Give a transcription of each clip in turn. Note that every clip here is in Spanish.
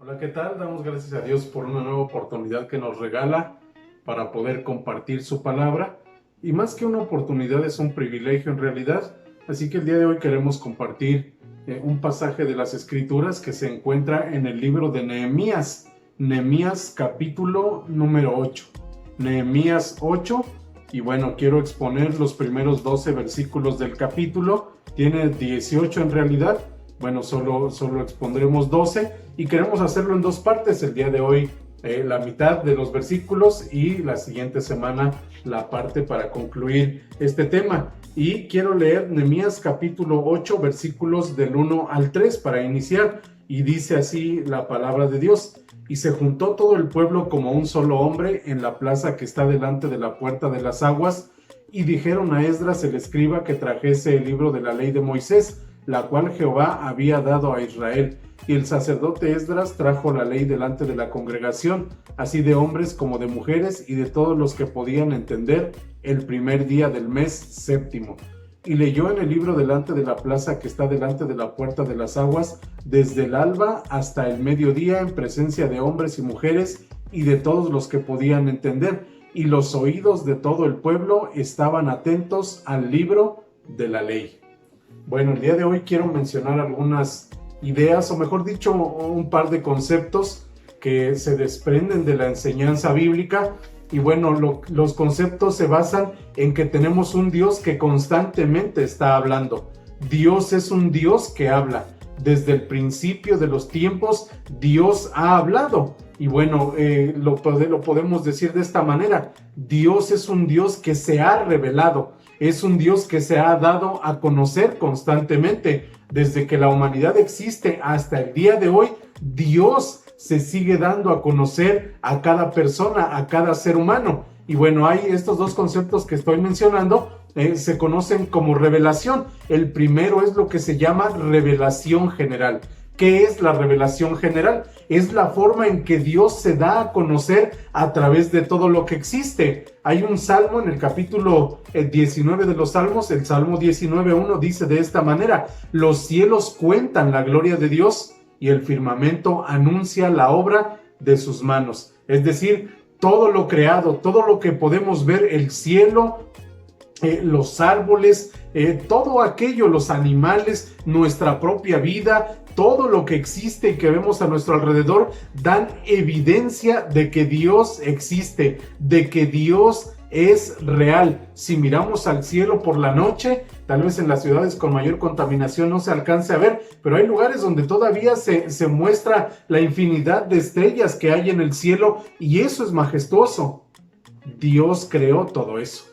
Hola, ¿qué tal? Damos gracias a Dios por una nueva oportunidad que nos regala para poder compartir su palabra. Y más que una oportunidad, es un privilegio en realidad. Así que el día de hoy queremos compartir un pasaje de las Escrituras que se encuentra en el libro de Nehemías. Nehemías capítulo número 8. Nehemías 8. Y bueno, quiero exponer los primeros 12 versículos del capítulo. Tiene 18 en realidad. Bueno, solo expondremos 12 y queremos hacerlo en dos partes. El día de hoy la mitad de los versículos y la siguiente semana la parte para concluir este tema. Y quiero leer Nehemías capítulo 8 versículos del 1 al 3 para iniciar. Y dice así la palabra de Dios: y se juntó todo el pueblo como un solo hombre en la plaza que está delante de la puerta de las aguas, y dijeron a Esdras el escriba que trajese el libro de la ley de Moisés, la cual Jehová había dado a Israel. Y el sacerdote Esdras trajo la ley delante de la congregación, así de hombres como de mujeres, y de todos los que podían entender, el primer día del mes séptimo. Y leyó en el libro delante de la plaza que está delante de la puerta de las aguas, desde el alba hasta el mediodía, en presencia de hombres y mujeres, y de todos los que podían entender. Y los oídos de todo el pueblo estaban atentos al libro de la ley. Bueno, el día de hoy quiero mencionar algunas ideas, o mejor dicho, un par de conceptos que se desprenden de la enseñanza bíblica. Y bueno, los conceptos se basan en que tenemos un Dios que constantemente está hablando. Dios es un Dios que habla. Desde el principio de los tiempos, Dios ha hablado. Y bueno, lo podemos decir de esta manera: Dios es un Dios que se ha revelado. Es un Dios que se ha dado a conocer constantemente. Desde que la humanidad existe hasta el día de hoy, Dios se sigue dando a conocer a cada persona, a cada ser humano. Y bueno, hay estos dos conceptos que estoy mencionando, se conocen como revelación. El primero es lo que se llama revelación general. ¿Qué es la revelación general? Es la forma en que Dios se da a conocer a través de todo lo que existe. Hay un salmo en el capítulo 19 de los Salmos, el Salmo 19:1 dice de esta manera: los cielos cuentan la gloria de Dios y el firmamento anuncia la obra de sus manos. Es decir, todo lo creado, todo lo que podemos ver, el cielo, los árboles, todo aquello, los animales, nuestra propia vida, todo lo que existe y que vemos a nuestro alrededor, dan evidencia de que Dios existe, de que Dios es real. Si miramos al cielo por la noche, tal vez en las ciudades con mayor contaminación no se alcance a ver, pero hay lugares donde todavía se muestra la infinidad de estrellas que hay en el cielo, y eso es majestuoso. Dios creó todo eso.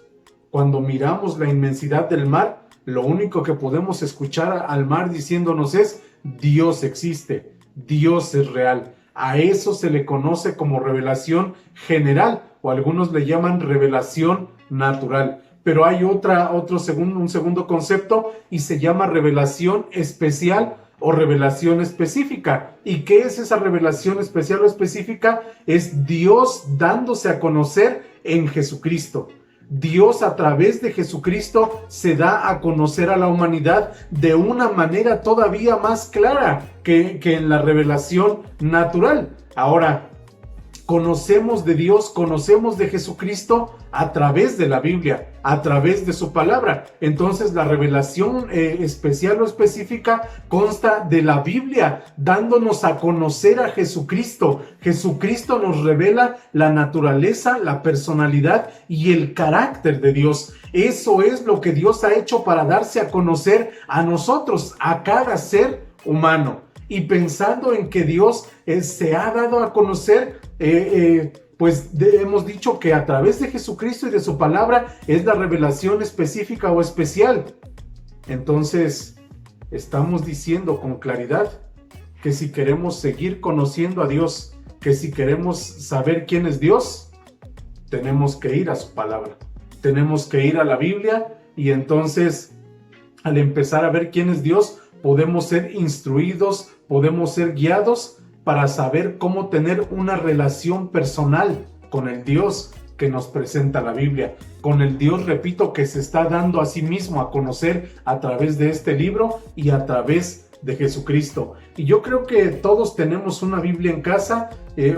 Cuando miramos la inmensidad del mar, lo único que podemos escuchar al mar diciéndonos es: Dios existe, Dios es real. A eso se le conoce como revelación general, o algunos le llaman revelación natural. Pero hay un segundo concepto, y se llama revelación especial o revelación específica. ¿Y qué es esa revelación especial o específica? Es Dios dándose a conocer en Jesucristo. Dios, a través de Jesucristo, se da a conocer a la humanidad de una manera todavía más clara que en la revelación natural. Ahora, conocemos de Dios, conocemos de Jesucristo a través de la Biblia, a través de su palabra. Entonces, la revelación especial o específica consta de la Biblia, dándonos a conocer a Jesucristo. Jesucristo nos revela la naturaleza, la personalidad y el carácter de Dios. Eso es lo que Dios ha hecho para darse a conocer a nosotros, a cada ser humano. Y pensando en que Dios se ha dado a conocer, hemos dicho que a través de Jesucristo y de su palabra es la revelación específica o especial. Entonces, estamos diciendo con claridad que si queremos seguir conociendo a Dios, que si queremos saber quién es Dios, tenemos que ir a su palabra, tenemos que ir a la Biblia, y entonces, al empezar a ver quién es Dios, podemos ser instruidos, podemos ser guiados para saber cómo tener una relación personal con el Dios que nos presenta la Biblia, con el Dios, repito, que se está dando a sí mismo a conocer a través de este libro y a través de Jesucristo. Y yo creo que todos tenemos una Biblia en casa,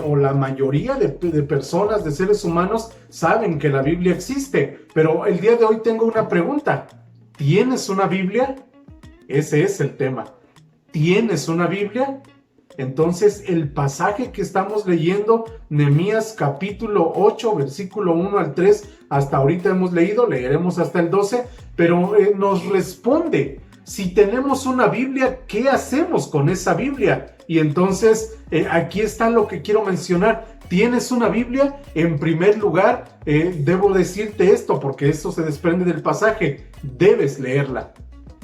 o la mayoría de personas, de seres humanos, saben que la Biblia existe. Pero el día de hoy tengo una pregunta. ¿Tienes una Biblia? Ese es el tema. ¿Tienes una Biblia? Entonces, el pasaje que estamos leyendo, Nehemías capítulo 8, versículo 1 al 3, hasta ahorita hemos leído, leeremos hasta el 12, pero nos responde, si tenemos una Biblia, ¿qué hacemos con esa Biblia? Y entonces, aquí está lo que quiero mencionar. ¿Tienes una Biblia? En primer lugar, debo decirte esto, porque esto se desprende del pasaje, debes leerla.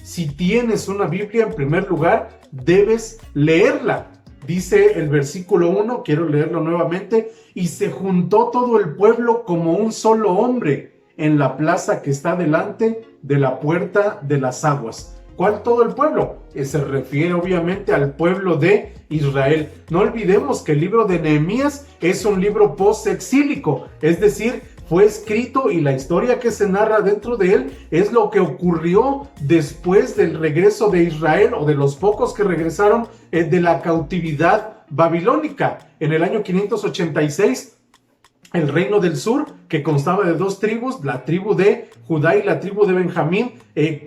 Si tienes una Biblia, en primer lugar, debes leerla. Dice el versículo 1, quiero leerlo nuevamente, y se juntó todo el pueblo como un solo hombre en la plaza que está delante de la puerta de las aguas. ¿Cuál todo el pueblo? Se refiere obviamente al pueblo de Israel. No olvidemos que el libro de Nehemías es un libro post-exílico, es decir, fue escrito y la historia que se narra dentro de él es lo que ocurrió después del regreso de Israel, o de los pocos que regresaron de la cautividad babilónica. En el año 586, el reino del sur, que constaba de dos tribus, la tribu de Judá y la tribu de Benjamín,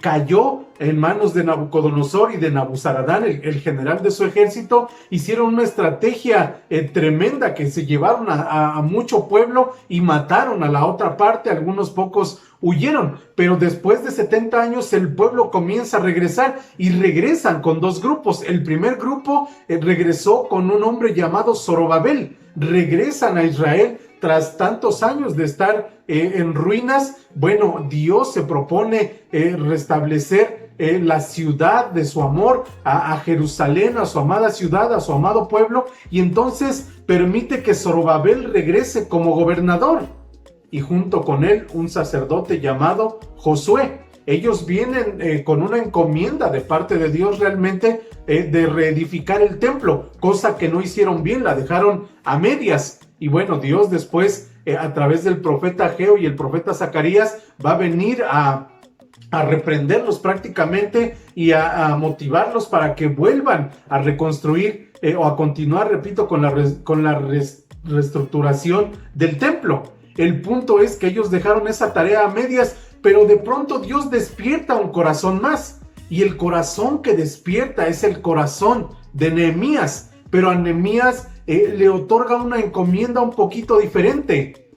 cayó en manos de Nabucodonosor y de Nabuzaradán, el general de su ejército. Hicieron una estrategia tremenda, que se llevaron a mucho pueblo y mataron a la otra parte. Algunos pocos huyeron, pero después de 70 años el pueblo comienza a regresar, y regresan con dos grupos. El primer grupo regresó con un hombre llamado Zorobabel. Regresan a Israel tras tantos años de estar en ruinas. Bueno, Dios se propone restablecer la ciudad de su amor, a Jerusalén, a su amada ciudad, a su amado pueblo, y entonces permite que Zorobabel regrese como gobernador, y junto con él un sacerdote llamado Josué. Ellos vienen con una encomienda de parte de Dios realmente de reedificar el templo, cosa que no hicieron bien, la dejaron a medias. Y bueno, Dios después, a través del profeta Ageo y el profeta Zacarías, va a venir a reprenderlos prácticamente y a motivarlos para que vuelvan a reconstruir o a continuar, repito, con la reestructuración del templo. El punto es que ellos dejaron esa tarea a medias, pero de pronto Dios despierta un corazón más, y el corazón que despierta es el corazón de Nehemías, pero a Nehemías le otorga una encomienda un poquito diferente.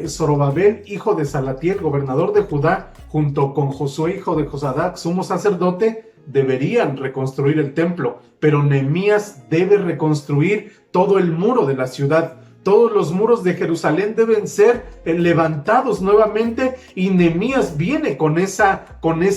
Zorobabel, hijo de Salatiel, gobernador de Judá, junto con Josué, hijo de Josadac, sumo sacerdote, deberían reconstruir el templo, pero Nehemías debe reconstruir todo el muro de la ciudad. Todos los muros de Jerusalén deben ser levantados nuevamente, y Nehemías viene con esa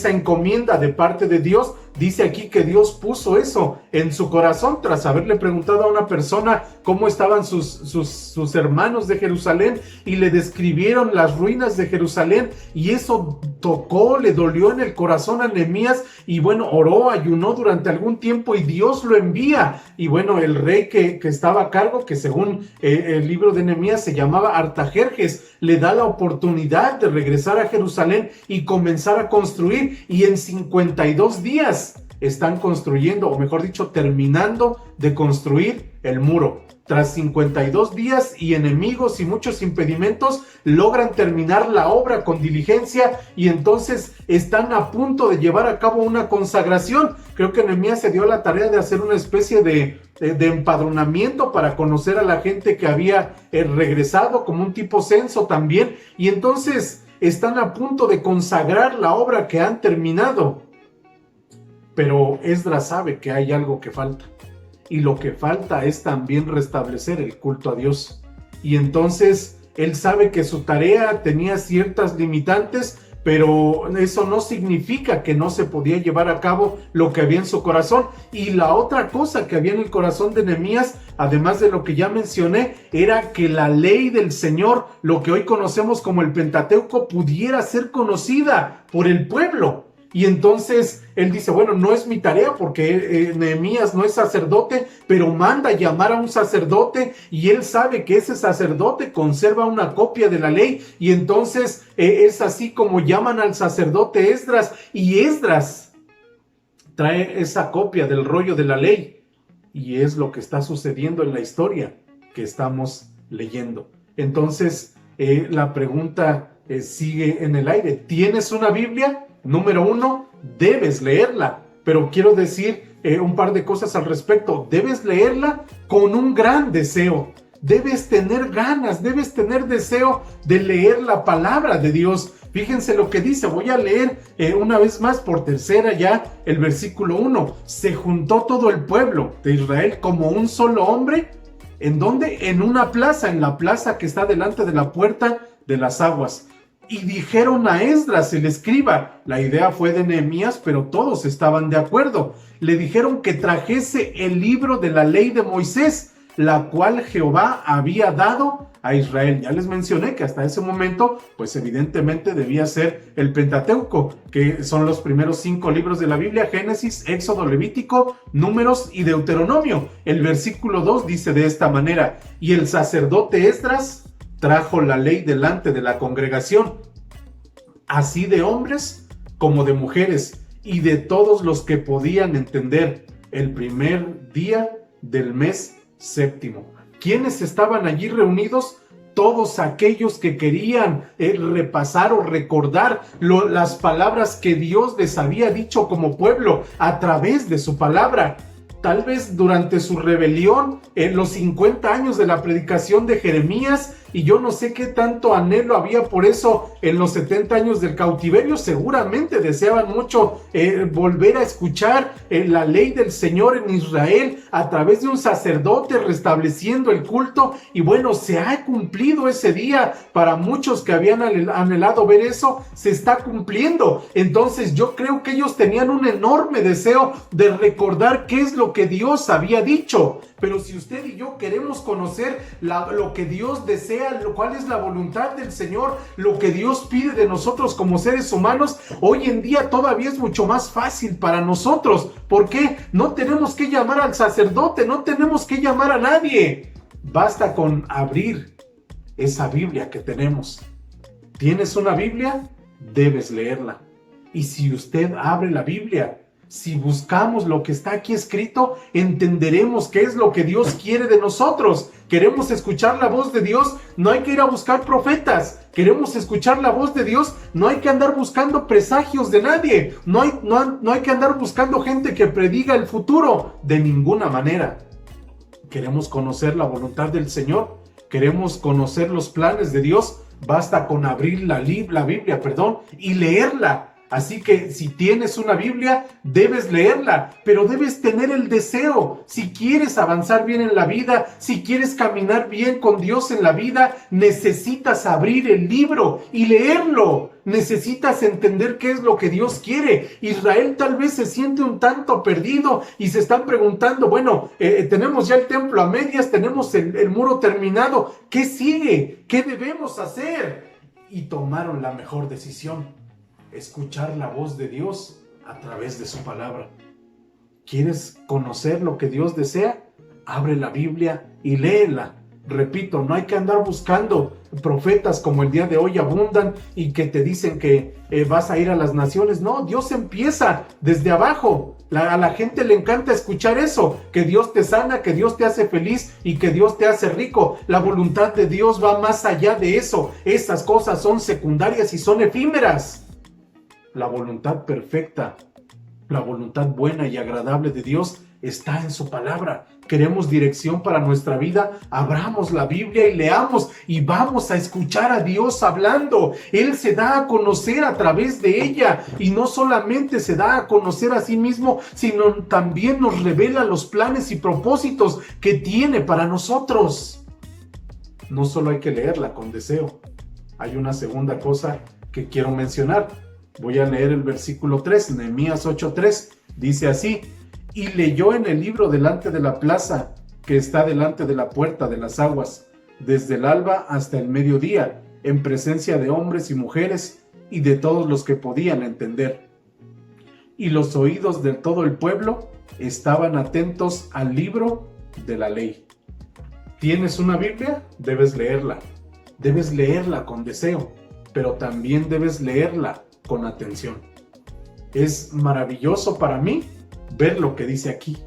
encomienda de parte de Dios. Dice aquí que Dios puso eso en su corazón tras haberle preguntado a una persona cómo estaban sus hermanos de Jerusalén, y le describieron las ruinas de Jerusalén, y eso tocó, le dolió en el corazón a Nehemías, y bueno, oró, ayunó durante algún tiempo, y Dios lo envía. Y bueno, el rey que estaba a cargo, que según el libro de Nehemías se llamaba Artajerjes, le da la oportunidad de regresar a Jerusalén y comenzar a construir, y en 52 días están construyendo, o mejor dicho, terminando de construir el muro. Tras 52 días y enemigos y muchos impedimentos, logran terminar la obra con diligencia, y entonces están a punto de llevar a cabo una consagración. Creo que Nehemías se dio la tarea de hacer una especie de empadronamiento para conocer a la gente que había regresado, como un tipo censo también, y entonces están a punto de consagrar la obra que han terminado. Pero Esdras sabe que hay algo que falta, y lo que falta es también restablecer el culto a Dios. Y entonces él sabe que su tarea tenía ciertas limitantes, pero eso no significa que no se podía llevar a cabo lo que había en su corazón. Y la otra cosa que había en el corazón de Nehemías, además de lo que ya mencioné, era que la ley del Señor, lo que hoy conocemos como el Pentateuco, pudiera ser conocida por el pueblo. Y entonces él dice, bueno, no es mi tarea porque Nehemías no es sacerdote, pero manda llamar a un sacerdote, y él sabe que ese sacerdote conserva una copia de la ley, y entonces es así como llaman al sacerdote Esdras, y Esdras trae esa copia del rollo de la ley, y es lo que está sucediendo en la historia que estamos leyendo. Entonces, la pregunta sigue en el aire. ¿Tienes una Biblia? Número 1, debes leerla. Pero quiero decir un par de cosas al respecto. Debes leerla con un gran deseo. Debes tener ganas, debes tener deseo de leer la palabra de Dios. Fíjense lo que dice, voy a leer una vez más por tercera ya el versículo 1. Se juntó todo el pueblo de Israel como un solo hombre. ¿En dónde? En una plaza, en la plaza que está delante de la puerta de las aguas. Y dijeron a Esdras, el escriba, la idea fue de Nehemías, pero todos estaban de acuerdo. Le dijeron que trajese el libro de la ley de Moisés, la cual Jehová había dado a Israel. Ya les mencioné que hasta ese momento, pues evidentemente debía ser el Pentateuco, que son los primeros 5 libros de la Biblia: Génesis, Éxodo, Levítico, Números y Deuteronomio. El versículo 2 dice de esta manera: y el sacerdote Esdras trajo la ley delante de la congregación, así de hombres como de mujeres, y de todos los que podían entender, el primer día del mes séptimo. ¿Quiénes estaban allí reunidos? Todos aquellos que querían repasar o recordar las palabras que Dios les había dicho como pueblo a través de su palabra. Tal vez durante su rebelión, en los 50 años de la predicación de Jeremías, y yo no sé qué tanto anhelo había por eso en los 70 años del cautiverio, seguramente deseaban mucho volver a escuchar la ley del Señor en Israel a través de un sacerdote restableciendo el culto, y bueno, se ha cumplido ese día. Para muchos que habían anhelado ver eso, se está cumpliendo. Entonces yo creo que ellos tenían un enorme deseo de recordar qué es lo que Dios había dicho. Pero si usted y yo queremos conocer lo que Dios desea, cuál es la voluntad del Señor, lo que Dios pide de nosotros como seres humanos, hoy en día todavía es mucho más fácil para nosotros. ¿Por qué? No tenemos que llamar al sacerdote, no tenemos que llamar a nadie. Basta con abrir esa Biblia que tenemos. ¿Tienes una Biblia? Debes leerla. Y si usted abre la Biblia, si buscamos lo que está aquí escrito, entenderemos qué es lo que Dios quiere de nosotros. Queremos escuchar la voz de Dios, no hay que ir a buscar profetas. Queremos escuchar la voz de Dios, no hay que andar buscando presagios de nadie. No hay que andar buscando gente que prediga el futuro, de ninguna manera. Queremos conocer la voluntad del Señor, queremos conocer los planes de Dios. Basta con abrir la Biblia, y leerla. Así que si tienes una Biblia, debes leerla, pero debes tener el deseo. Si quieres avanzar bien en la vida, si quieres caminar bien con Dios en la vida, necesitas abrir el libro y leerlo. Necesitas entender qué es lo que Dios quiere. Israel tal vez se siente un tanto perdido y se están preguntando, bueno, tenemos ya el templo a medias, tenemos el muro terminado. ¿Qué sigue? ¿Qué debemos hacer? Y tomaron la mejor decisión: escuchar la voz de Dios a través de su palabra. ¿Quieres conocer lo que Dios desea? Abre la Biblia y léela. Repito, no hay que andar buscando profetas como el día de hoy abundan y que te dicen que vas a ir a las naciones. No, Dios empieza desde abajo. A la gente le encanta escuchar eso, que Dios te sana, que Dios te hace feliz y que Dios te hace rico. La voluntad de Dios va más allá de eso. Esas cosas son secundarias y son efímeras. La voluntad perfecta, la voluntad buena y agradable de Dios está en su palabra. Queremos dirección para nuestra vida, abramos la Biblia y leamos y vamos a escuchar a Dios hablando. Él se da a conocer a través de ella y no solamente se da a conocer a sí mismo, sino también nos revela los planes y propósitos que tiene para nosotros. No solo hay que leerla con deseo, hay una segunda cosa que quiero mencionar. Voy a leer el versículo 3, Nehemías 8:3, dice así: y leyó en el libro delante de la plaza que está delante de la puerta de las aguas, desde el alba hasta el mediodía, en presencia de hombres y mujeres y de todos los que podían entender. Y los oídos de todo el pueblo estaban atentos al libro de la ley. ¿Tienes una Biblia? Debes leerla. Debes leerla con deseo, pero también debes leerla con atención. Es maravilloso para mí ver lo que dice aquí.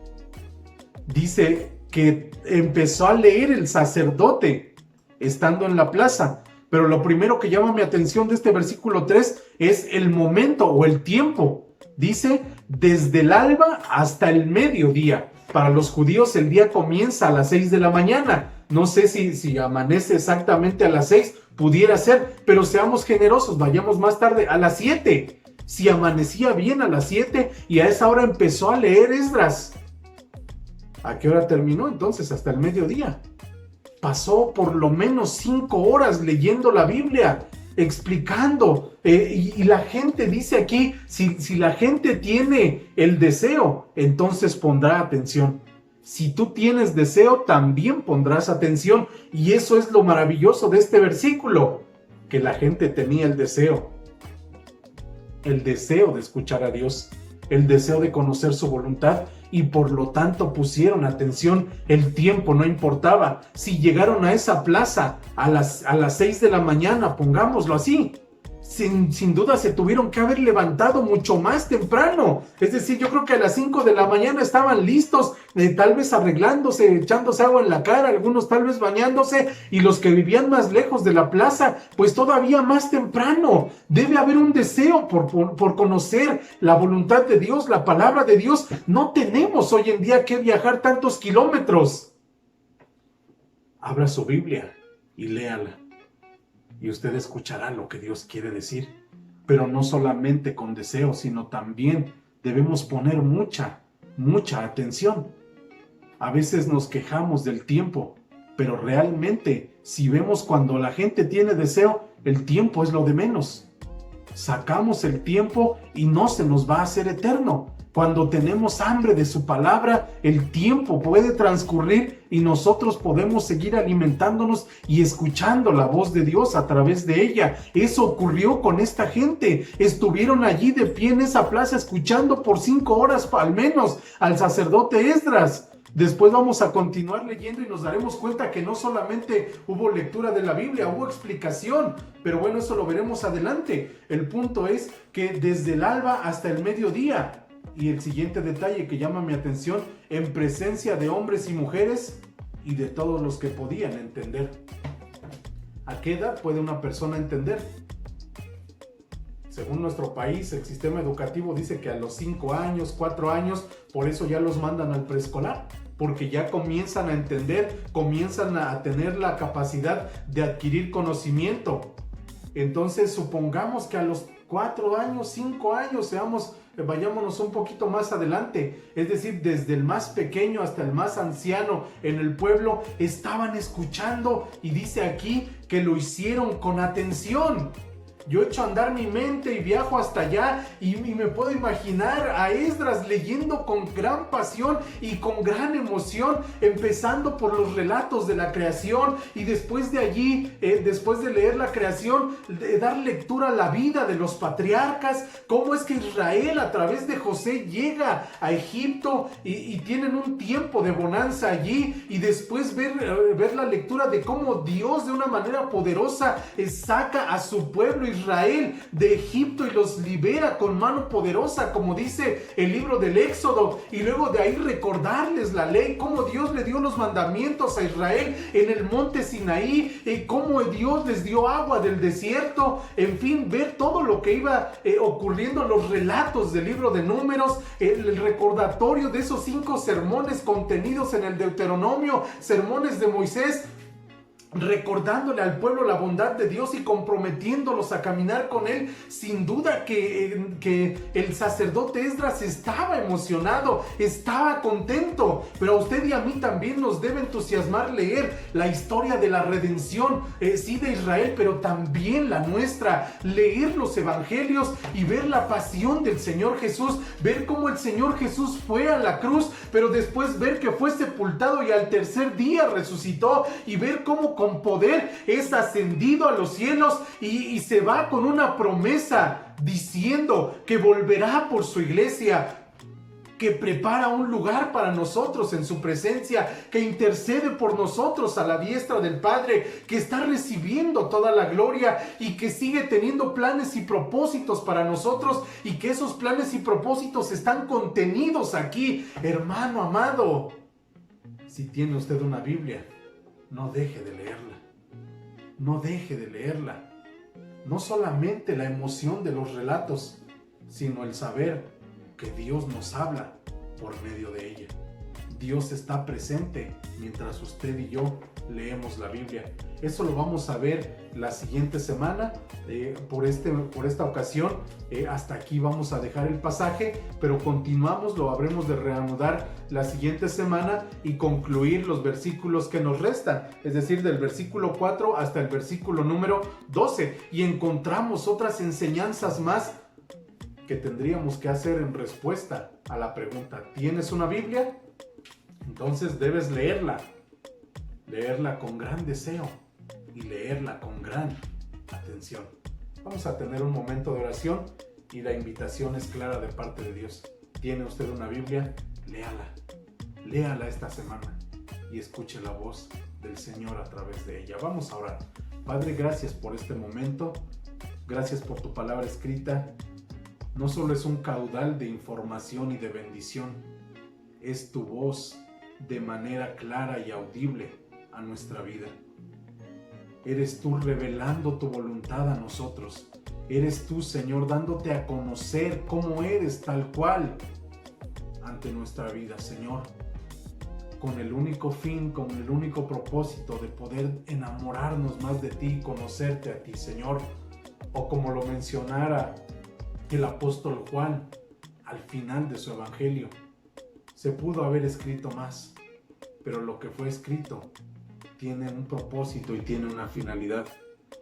Dice que empezó a leer el sacerdote estando en la plaza. Pero lo primero que llama mi atención de este versículo 3 es el momento o el tiempo. Dice, desde el alba hasta el mediodía. Para los judíos el día comienza a las 6 de la mañana. No sé si amanece exactamente a las 6, pudiera ser, pero seamos generosos, vayamos más tarde, a las 7. Si amanecía bien a las 7 y a esa hora empezó a leer Esdras. ¿A qué hora terminó entonces? Hasta el mediodía. Pasó por lo menos 5 horas leyendo la Biblia, explicando, y la gente dice aquí, si la gente tiene el deseo, entonces pondrá atención. Si tú tienes deseo, también pondrás atención, y eso es lo maravilloso de este versículo, que la gente tenía el deseo de escuchar a Dios, el deseo de conocer su voluntad, y por lo tanto pusieron atención. El tiempo no importaba. Si llegaron a esa plaza a las 6 de la mañana, pongámoslo así, sin duda se tuvieron que haber levantado mucho más temprano. Es decir, yo creo que a las 5 de la mañana estaban listos, tal vez arreglándose, echándose agua en la cara, algunos tal vez bañándose, y los que vivían más lejos de la plaza, pues todavía más temprano. Debe haber un deseo por conocer la voluntad de Dios, la palabra de Dios. No tenemos hoy en día que viajar tantos kilómetros. Abra su Biblia y léala, y usted escuchará lo que Dios quiere decir. Pero no solamente con deseo, sino también debemos poner mucha atención. A veces nos quejamos del tiempo, pero realmente, si vemos cuando la gente tiene deseo, el tiempo es lo de menos. Sacamos el tiempo y no se nos va a hacer eterno. Cuando tenemos hambre de su palabra, el tiempo puede transcurrir y nosotros podemos seguir alimentándonos y escuchando la voz de Dios a través de ella. Eso ocurrió con esta gente. Estuvieron allí de pie en esa plaza escuchando por 5 horas al menos al sacerdote Esdras. Después vamos a continuar leyendo y nos daremos cuenta que no solamente hubo lectura de la Biblia, hubo explicación, pero bueno, eso lo veremos adelante. El punto es que desde el alba hasta el mediodía. Y el siguiente detalle que llama mi atención, en presencia de hombres y mujeres y de todos los que podían entender. ¿A qué edad puede una persona entender? Según nuestro país, el sistema educativo dice que a los 5 años, 4 años, por eso ya los mandan al preescolar, porque ya comienzan a entender, comienzan a tener la capacidad de adquirir conocimiento. Entonces, supongamos que a los 4 años, 5 años, vayámonos un poquito más adelante, es decir, desde el más pequeño hasta el más anciano en el pueblo, estaban escuchando, y dice aquí que lo hicieron con atención. Yo echo a andar mi mente y viajo hasta allá y me puedo imaginar a Esdras leyendo con gran pasión y con gran emoción, empezando por los relatos de la creación, y después de allí, después de leer la creación, dar lectura a la vida de los patriarcas, cómo es que Israel a través de José llega a Egipto y tienen un tiempo de bonanza allí, y después ver la lectura de cómo Dios de una manera poderosa saca a su pueblo Israel de Egipto y los libera con mano poderosa, como dice el libro del Éxodo, y luego de ahí recordarles la ley, cómo Dios le dio los mandamientos a Israel en el monte Sinaí, cómo Dios les dio agua del desierto, en fin, ver todo lo que iba ocurriendo, los relatos del libro de Números, el recordatorio de esos 5 sermones contenidos en el Deuteronomio, sermones de Moisés, recordándole al pueblo la bondad de Dios y comprometiéndolos a caminar con Él. Sin duda que el sacerdote Esdras estaba emocionado, estaba contento, pero a usted y a mí también nos debe entusiasmar leer la historia de la redención, sí, de Israel, pero también la nuestra, leer los evangelios y ver la pasión del Señor Jesús, ver cómo el Señor Jesús fue a la cruz, pero después ver que fue sepultado y al tercer día resucitó, y ver cómo con poder es ascendido a los cielos y se va con una promesa diciendo que volverá por su iglesia. que prepara un lugar para nosotros en su presencia, que intercede por nosotros a la diestra del Padre, que está recibiendo toda la gloria y que sigue teniendo planes y propósitos para nosotros, y que esos planes y propósitos están contenidos aquí. Hermano amado, si tiene usted una Biblia, no deje de leerla. No deje de leerla. No solamente la emoción de los relatos, sino el saber que Dios nos habla por medio de ella. Dios está presente mientras usted y yo leemos la Biblia. Eso lo vamos a ver la siguiente semana. Por esta ocasión, hasta aquí vamos a dejar el pasaje, pero continuamos, lo habremos de reanudar la siguiente semana y concluir los versículos que nos restan, es decir, del versículo 4 hasta el versículo número 12, y encontramos otras enseñanzas más que tendríamos que hacer en respuesta a la pregunta: ¿tienes una Biblia? Entonces debes leerla con gran deseo y leerla con gran atención. Vamos a tener un momento de oración y la invitación es clara de parte de Dios. ¿Tiene usted una Biblia? Léala esta semana y escuche la voz del Señor a través de ella. Vamos a orar. Padre, gracias por este momento, gracias por tu palabra escrita. No solo es un caudal de información y de bendición, es tu voz de manera clara y audible a nuestra vida. Eres tú revelando tu voluntad a nosotros. Eres tú, Señor, dándote a conocer cómo eres tal cual ante nuestra vida, Señor, con el único fin, con el único propósito de poder enamorarnos más de ti y conocerte a ti, Señor. O como lo mencionara el apóstol Juan al final de su evangelio, se pudo haber escrito más, pero lo que fue escrito tiene un propósito y tiene una finalidad: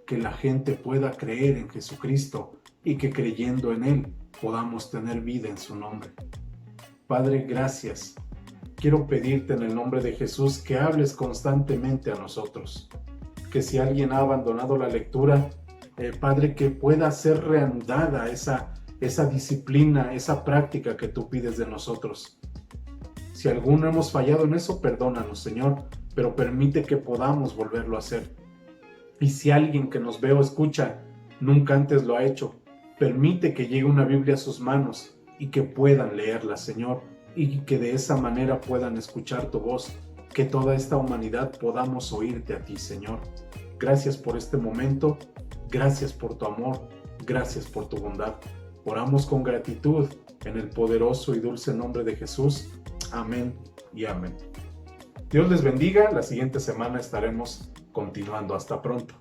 que la gente pueda creer en Jesucristo y que creyendo en Él podamos tener vida en su nombre. Padre, gracias. Quiero pedirte en el nombre de Jesús que hables constantemente a nosotros, que si alguien ha abandonado la lectura, Padre, que pueda ser reanudada esa disciplina, esa práctica que tú pides de nosotros. Si alguno hemos fallado en eso, perdónanos, Señor, pero permite que podamos volverlo a hacer. Y si alguien que nos ve o escucha nunca antes lo ha hecho, permite que llegue una Biblia a sus manos y que puedan leerla, Señor, y que de esa manera puedan escuchar tu voz, que toda esta humanidad podamos oírte a ti, Señor. Gracias por este momento. Gracias por tu amor, gracias por tu bondad. Oramos con gratitud en el poderoso y dulce nombre de Jesús. Amén y amén. Dios les bendiga. La siguiente semana estaremos continuando. Hasta pronto.